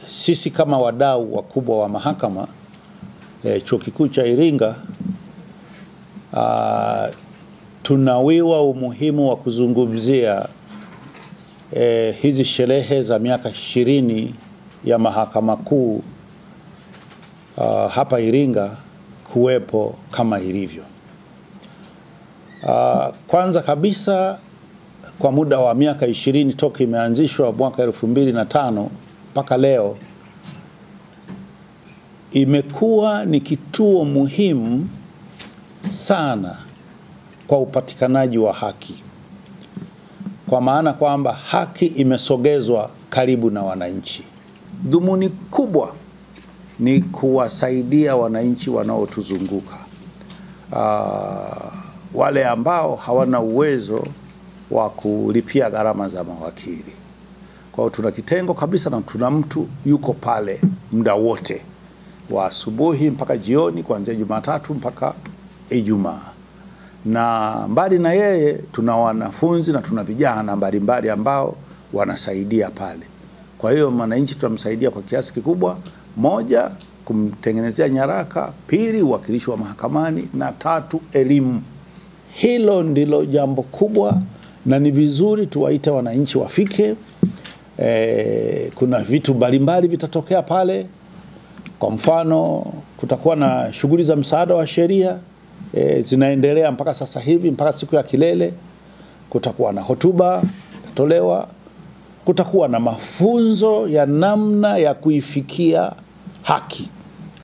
sisi kama wadau wakubwa wa mahakama, Chuo Kikuu cha Iringa, tunawiwa umuhimu wa kuzungumzia hizi sherehe za miaka 20 ya Mahakama Kuu hapa Iringa kuwepo kama ilivyo. Kwanza kabisa, kwa muda wa miaka 20 toka imeanzishwa mwaka 2005 mpaka leo, imekuwa ni kituo muhimu sana kwa upatikanaji wa haki, kwa maana kwamba haki imesogezwa karibu na wananchi. Dhumuni kubwa ni kuwasaidia wananchi wanaotuzunguka, wale ambao hawana uwezo wa kulipia gharama za mawakili. Kwa hiyo tuna kitengo kabisa na tuna mtu yuko pale muda wote wa asubuhi mpaka jioni, kuanzia Jumatatu mpaka Ijumaa. Na mbali na yeye tuna wanafunzi na tuna vijana mbalimbali ambao wanasaidia pale. Kwa hiyo wananchi tunamsaidia kwa kiasi kikubwa: moja, kumtengenezea nyaraka; pili, uwakilishi wa mahakamani; na tatu, elimu. Hilo ndilo jambo kubwa, na ni vizuri tuwaite wananchi wafike. Kuna vitu mbalimbali vitatokea pale. Kwa mfano, kutakuwa na shughuli za msaada wa sheria zinaendelea mpaka sasa hivi, mpaka siku ya kilele. Kutakuwa na hotuba itatolewa, kutakuwa na mafunzo ya namna ya kuifikia haki.